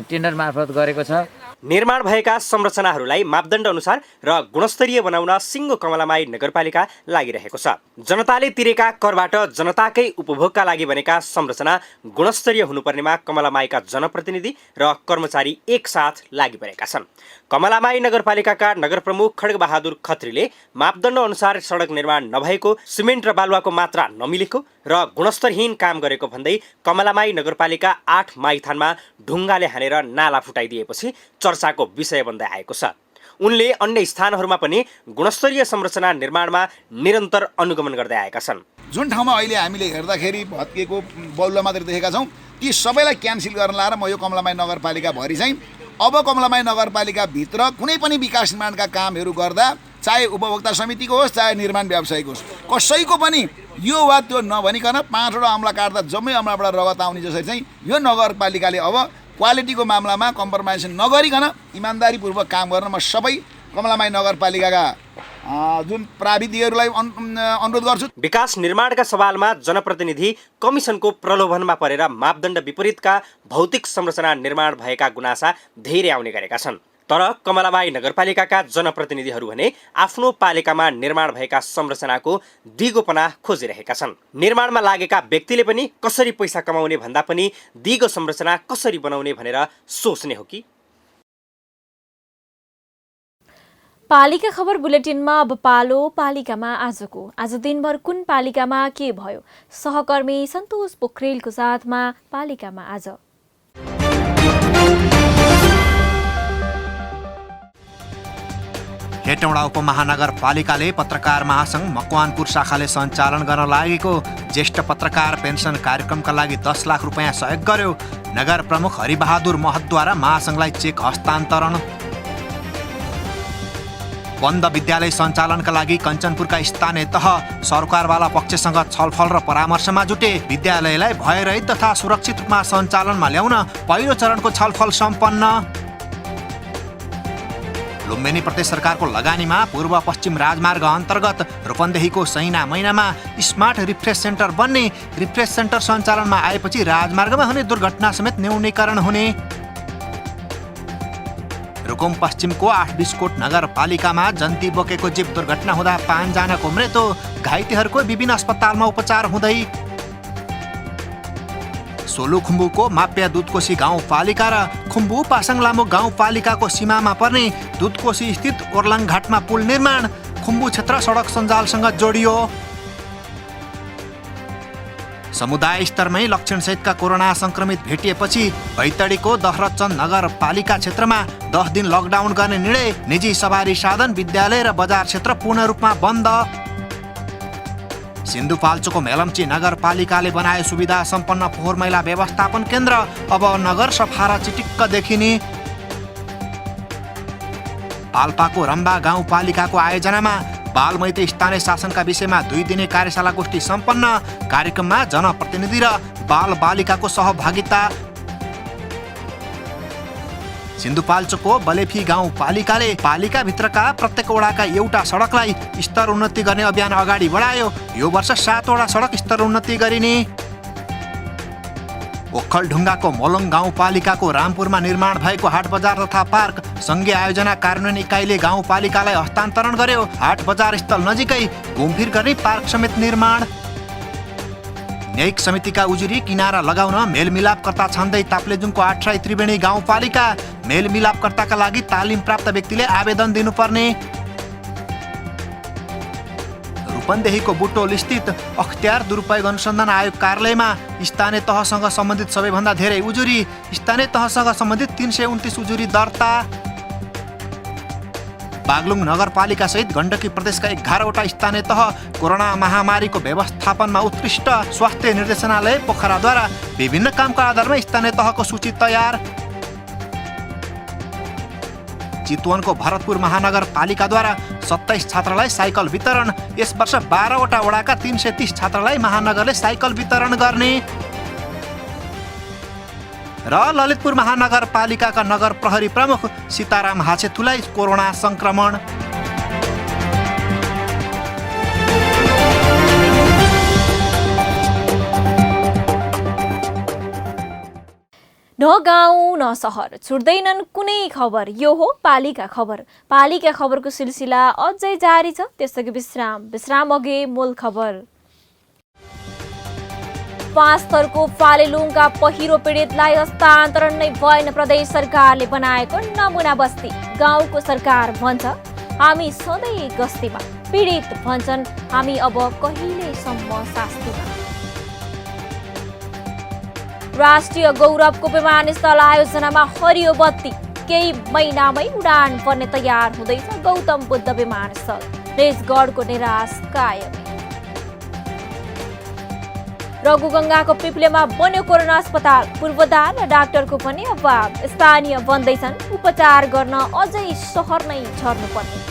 G: टेन्डर मार्फत गरेको छ।
E: निर्माण भएका संरचनाहरूलाई मापदण्ड अनुसार र गुणस्तरीय बनाउन सिङ्गो कमलामाई नगरपालिका लागिरहेको छ। जनताले तिरेका करबाट जनताकै उपभोगका लागि बनेका संरचना गुणस्तरीय हुनुपर्नेमा कमलामाईका जनप्रतिनिधि र कर्मचारी एकसाथ लागि परेका छन्। कमलामाई नगरपालिकाका नगर प्रमुख खड्ग बहादुर खत्रीले मापदण्ड अनुसार सडक निर्माण नभएको, सिमेन्ट र बालुवाको मात्रा नमिलेको र गुणस्तरहीन काम गरेको भन्दै कमलामाई नगरपालिका 8 माइथानमा ढुङ्गाले हानेर नाला फुटाइदिएपछि चर्चाको विषय बन्दै आएको छ। उनले अन्य स्थानहरूमा पनि गुणस्तरीय संरचना निर्माणमा निरन्तर अनुगमन गर्दै आएका छन्।
H: जुन ठाउँमा अहिले हामीले हेर्दाखेरि भत्किएको बौल्ला मात्रै देखेका छौँ, ती सबैलाई क्यान्सल गर्न लाएर म यो कमलामाई नगरपालिका भरि चाहिँ अब कमलामाई नगरपालिकाभित्र कुनै पनि विकास निर्माणका कामहरू गर्दा चाहे उपभोक्ता समितिको होस् चाहे निर्माण व्यावसायिक होस्, कसैको पनि यो वा त्यो नभनिकन 5वटा अमला काट्दा जम्मै अमलाबाट रगत आउने जसरी चाहिँ यो नगरपालिकाले अब क्वालिटीको मामलामा कम्प्रोमाइज नगरिकन इमान्दारीपूर्वक काम गर्न म सबै कमलामाई नगरपालिकाका जुन प्राविधिकहरूलाई अनुरोध गर्छु।
E: विकास निर्माणका सवालमा जनप्रतिनिधि कमिसनको प्रलोभनमा परेर मापदण्ड विपरीतका भौतिक संरचना निर्माण भएका गुनासा धेरै आउने गरेका छन्। तर कमलामाई नगरपालिकाका जनप्रतिनिधिहरू भने आफ्नो पालिकामा निर्माण भएका संरचनाको दिगोपना खोजिरहेका छन्। निर्माणमा लागेका व्यक्तिले पनि कसरी पैसा कमाउने भन्दा पनि दिगो संरचना कसरी बनाउने भनेर सोच्ने हो कि।
A: पालिका खबर बुलेटिनमा अब पालो पालिकामा आज दिनभर कुन पालिकामा के भयो, सहकर्मी सन्तोष पोखरेलको साथमा पालिकामा आज।
B: हेटौँडा उपमहानगरपालिकाले पत्रकार महासंघ मकवानपुर शाखाले सञ्चालन गर्न लागेको ज्येष्ठ पत्रकार पेन्सन कार्यक्रमका लागि 10 लाख रुपियाँ सहयोग गर्यो। नगर प्रमुख हरिबहादुर महतद्वारा महासंघलाई चेक हस्तान्तरण। बन्द विद्यालय सञ्चालनका लागि कञ्चनपुरका स्थानीय तह सरकारवाला पक्षसँग छलफल र परामर्शमा जुटे। विद्यालयलाई भयरहित तथा सुरक्षित रूपमा सञ्चालनमा ल्याउन पहिलो चरणको छलफल सम्पन्न। लुम्बिनी प्रदेश सरकारको लगानीमा पूर्व पश्चिम राजमार्ग अन्तर्गत रूपन्देहीको सैना मैनामा स्मार्ट रिफ्रेस सेन्टर बन्ने। रिफ्रेस सेन्टर सञ्चालनमा आएपछि राजमार्गमा हुने दुर्घटना समेत न्यूनीकरण हुने। रुकुम पश्चिमको 8 बिस्कोट नगरपालिकामा जन्ती बोकेको जीप दुर्घटना हुँदा 5 जनाको मृत्यु, घाइतेहरूको विभिन्न अस्पतालमा उपचार हुँदै। सोलुखुम्बुको माप्या दुधकोशी गाउँपालिका र खुम्बु पासाङ लामो गाउँपालिकाको सीमामा पर्ने दुधकोशी स्थित ओर्लाङघाटमा पुल निर्माण। खुम्बु क्षेत्र सडक सञ्जालसँग जोडियो। समुदाय स्तरमै लक्षणसहितका कोरोना संक्रमित भेटिएपछि बैतडीको दहरचन्द नगरपालिका क्षेत्रमा 10 दिन लकडाउन गर्ने निर्णय। निजी सवारी साधन, विद्यालय र बजार क्षेत्र पूर्ण रूपमा बन्द। सिन्धुपाल्चोकको मेलम्ची नगरपालिकाले बनाए सुविधा सम्पन्न फोहोर मैला व्यवस्थापन केन्द्र अब नगर सफा र चिटिक्क देखिने। पाल्पाको रम्बा गाउँपालिकाको आयोजनामा बालमैत्री स्थानीय शासनका विषयमा 2 दिने कार्यशाला गोष्ठी सम्पन्न। कार्यक्रममा जनप्रतिनिधि र बाल बालिकाको सहभागिता। सिन्धुपाल्चोकको बलेफी गाउँपालिकाले पालिकाभित्रका प्रत्येक वडाका एउटा सडकलाई स्तर उन्नति गर्ने अभियान अगाडि बढायो। यो वर्ष 7 वटा सडक स्तर उन्नति गरिने। ओखलढुङ्गाको मोलङ गाउँपालिकाको रामपुरमा निर्माण भएको हाट बजार तथा पार्क सङ्घीय आयोजना कार्यान्वयन इकाइले गाउँपालिकालाई हस्तान्तरण गर्यो। हाट बजार स्थल नजिकै घुमफिर गर्ने पार्क समेत निर्माण। न्यायिक समितिका उजुरी किनारा लगाउन मेलमिलापकर्ता छान्दै ताप्लेजुङको 8 त्रिवेणी गाउँपालिका। मेलमिलापकर्ताका लागि तालिम प्राप्त व्यक्तिले आवेदन दिनुपर्ने। रूपन्देहीको बुटोल स्थित अख्तियार दुरुपयोग अनुसन्धान आयोग कार्यालयमा स्थानीय तहसँग सम्बन्धित सबैभन्दा धेरै उजुरी। स्थानीय तहसँग सम्बन्धित 329 उजुरी दर्ता। बागलुङ नगरपालिका सहित गण्डकी प्रदेशका 11 वटा स्थानीय तह कोरोना महामारीको व्यवस्थापनमा उत्कृष्ट। स्वास्थ्य निर्देशनालय पोखराद्वारा विभिन्न कामका आधारमा स्थानीय तहको सूची तयार। चितवनको भरतपुर महानगरपालिकाद्वारा 27 छात्रलाई साइकल वितरण। यस वर्ष 12 वटा वडाका 330 छात्रलाई महानगरले साइकल वितरण गर्ने। र ललितपुर महानगरपालिकाका नगर प्रहरी प्रमुख सीताराम हाछेतुलाई कोरोना संक्रमण।
A: न गाउँ न सहर छुट्दैनन् कुनै खबर। यो हो पालिका खबर। पालिका खबरको सिलसिला अझै जारी छ। त्यसैको विश्राम अघि मूल खबर। 5 स्तरको फालेलुङका पहिरो पीडितलाई हस्तान्तरण नै भएन। प्रदेश सरकारले बनाएको नमुना बस्ती। गाउँको सरकार भन्छ हामी सधैँ गस्तीमा। पीडित भन्छन् हामी अब कहिलेसम्म शास्तिमा। राष्ट्रिय गौरवको विमानस्थल आयोजनामा हरियो बत्ती। केही महिनामै उडान पर्ने तयार हुँदैछ गौतम बुद्ध विमानस्थल। रेसगढको निराश कायम। रघुगङ्गाको पिप्लेमा बन्यो कोरोना अस्पताल। पूर्वाधार र डाक्टरको पनि अभाव। स्थानीय बन्दैछन् उपचार गर्न अझै सहर नै झर्नुपर्ने।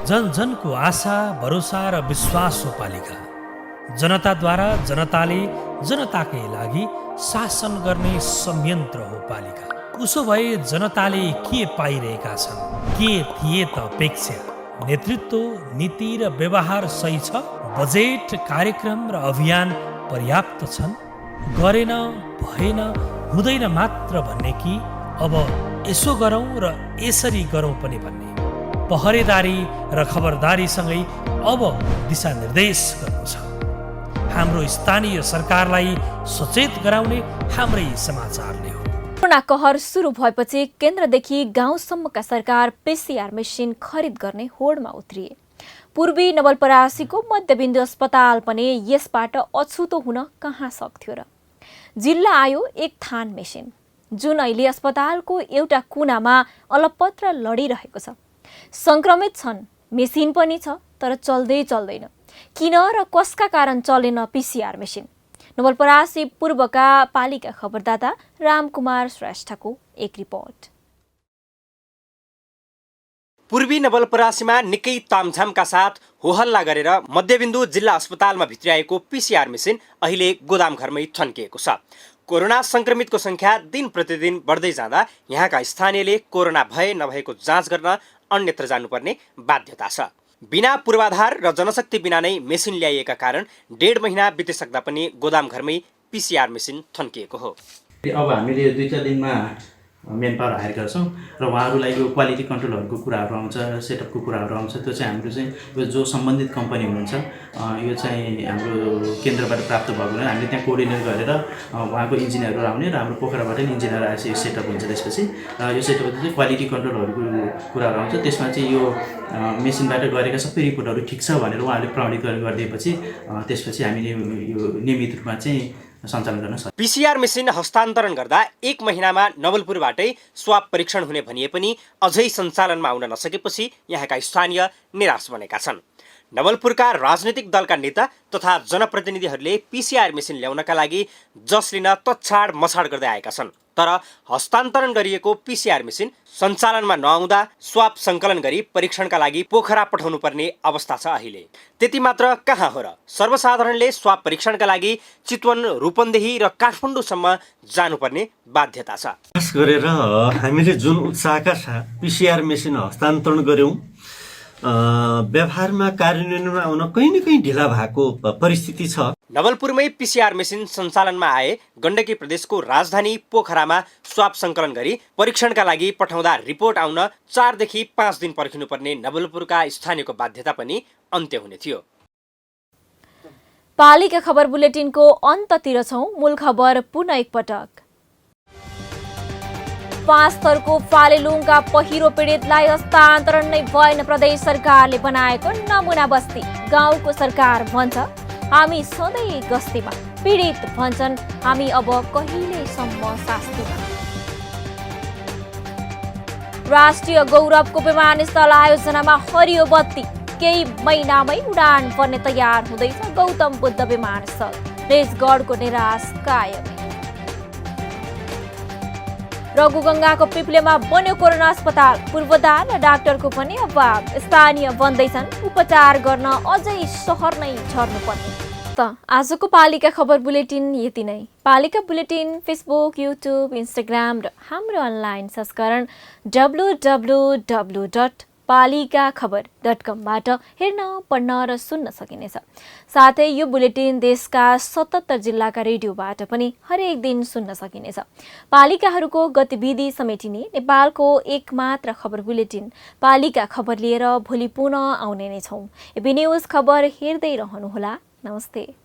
D: जन जनको आशा भरोसा र विश्वास हो पालिका। जनताद्वारा जनताले जनताकै लागि शासन गर्ने संयन्त्र हो पालिका। उसो भए जनताले के पाइरहेका छन्? के थिए त अपेक्षा? नेतृत्व, नीति र व्यवहार सही छ? बजेट, कार्यक्रम र अभियान पर्याप्त छन्? गरेन, भएन, हुँदैन मात्र भन्ने कि अब यसो गरौँ र यसरी गरौँ पनि भन्ने? पहरेदारी र खबरदारीसँगै अब दिशानिर्देश गर्नु छ। हाम्रो स्थानीय सरकारलाई सचेत गराउने हाम्रै समाचारले हो।
A: कोरोना कहर सुरु भएपछि केन्द्रदेखि गाउँसम्मका सरकार पीसीआर मेसिन खरिद गर्ने होडमा उत्रिए। पूर्वी नवलपरासीको मध्यबिन्दु अस्पताल पनि यसबाट अछुतो हुन कहाँ सक्थ्यो र? जिल्ला आयो एक थान मेसिन जुन अहिले अस्पतालको एउटा कुनामा अलपत्र लडिरहेको छ। संक्रमित छन्, मेसिन पनि छ, तर चल्दैन। किन र कसका कारण चलेन पीसीआर मेसिन? नवलपरासी पूर्वका पालिका खबरदाता रामकुमार श्रेष्ठको एक रिपोर्ट।
E: पूर्वी नवलपरासीमा निकै तामझामका साथ होहल्ला गरेर मध्यबिन्दु जिल्ला अस्पतालमा भित्र्याएको पीसीआर मेसिन अहिले गोदामघरमै थन्किएको छ। कोरोना संक्रमितको संख्या दिन प्रतिदिन बढ्दै जाँदा यहाँका स्थानीयले कोरोना भए नभएको जाँच गर्न अन्यत्र जानुपर्ने बाध्यता छ। बिना पूर्वाधार र जनशक्ति बिना नै मेसिन ल्याइएका कारण 1.5 महिना बितिसक्दा पनि गोदामघरमै पीसीआर मेसिन थन्किएको हो।
J: अब हामीले 2-4 दिनमा मेन पावर हायर गर्छौँ र उहाँहरूलाई यो क्वालिटी कन्ट्रोलहरूको कुराहरू आउँछ, सेटअपको कुराहरू आउँछ। त्यो चाहिँ हाम्रो चाहिँ यो जो सम्बन्धित कम्पनी हुनुहुन्छ यो चाहिँ हाम्रो केन्द्रबाट प्राप्त भएको हुनाले हामीले त्यहाँ कोअर्डिनेट गरेर उहाँको इन्जिनियरहरू आउने र हाम्रो पोखराबाट नि इन्जिनियर आएपछि यो सेटअप हुन्छ। त्यसपछि यो सेटअप चाहिँ क्वालिटी कन्ट्रोलहरूको कुराहरू आउँछ। त्यसमा चाहिँ यो मेसिनबाट गरेका सबै रिपोर्टहरू ठिक छ भनेर उहाँहरूले प्रमाणीकरण गरिदिएपछि त्यसपछि हामीले यो नियमित रूपमा चाहिँ सञ्चालन गर्न सकिन्छ।
E: PCR मेसिन हस्तान्तरण गर्दा 1 महिनामा नवलपुरबाटै स्वाब परीक्षण हुने भनिए पनि अझै सञ्चालनमा आउन नसकेपछि यहाँका स्थानीय निराश बनेका छन्। नवलपुरका राजनीतिक दलका नेता तथा जनप्रतिनिधिहरूले PCR मेसिन ल्याउनका लागि जस लिन तछाड मछाड गर्दै आएका छन्। तर हस्तान्तरण गरिएको PCR मेसिन सञ्चालनमा नआउँदा स्वाब सङ्कलन गरी परीक्षणका लागि पोखरा पठाउनु पर्ने अवस्था छ अहिले। त्यति मात्र कहाँ हो र, सर्वसाधारणले स्वाब परीक्षणका लागि चितवन, रूपन्देही र काठमाडौँसम्म जानुपर्ने बाध्यता छ।
K: खास गरेर हामीले जुन उत्साहका साथ PCR मेसिन हस्तान्तरण गर्यौं, व्यवहारमा कार्यान्वयनमा आउन कहीँ न कहीँ ढिला भएको परिस्थिति छ।
E: नवलपुरमै PCR मेसिन सञ्चालनमा आए गण्डकी प्रदेशको राजधानी पोखरामा स्वाब सङ्कलन गरी परीक्षणका लागि पठाउँदा रिपोर्ट आउन 4 देखि 5 दिन पर्खिनुपर्ने नवलपुरका स्थानीयको बाध्यता पनि अन्त्य हुने थियो।
A: पालिका खबर बुलेटिनको अन्ततिर छौं। मूल खबर पुनः एकपटक। 5 स्तरको फालेलुङका पहिरो पीडितलाई हस्तान्तरण नै भएन प्रदेश सरकारले बनाएको नमुना बस्ती। गाउँको सरकार भन्छ हामी सधैँ गस्तीमा, पीडित भन्छन् हामी अब कहिलेसम्म शास्तिमा। राष्ट्रिय गौरवको विमानस्थल आयोजनामा हरियो बत्ती। केही महिनामै उडान पर्ने तयार हुँदैछ गौतम बुद्ध विमानस्थल। रेसगढको निराश कायम। रघुगङ्गाको पिप्लेमा बन्यो कोरोना अस्पताल। पूर्वाधार र डाक्टरको पनि अभाव। स्थानीय भन्दैछन् उपचार गर्न अझै सहर नै झर्नुपर्ने। त आजको पालिका खबर बुलेटिन यति नै। पालिका बुलेटिन फेसबुक, युट्युब, इन्स्टाग्राम र हाम्रो अनलाइन संस्करण www.palikakhbar.com बाट हेर्न, पढ्न र सुन्न सकिनेछ। साथै यो बुलेटिन देशका 77 जिल्लाका रेडियोबाट पनि हरेक दिन सुन्न सकिनेछ। पालिकाहरूको गतिविधि समेटिने नेपालको एकमात्र खबर बुलेटिन पालिका खबर लिएर भोलि पुनः आउने नै छौं। एबी न्यूज खबर हेर्दै रहनुहोला। नमस्ते।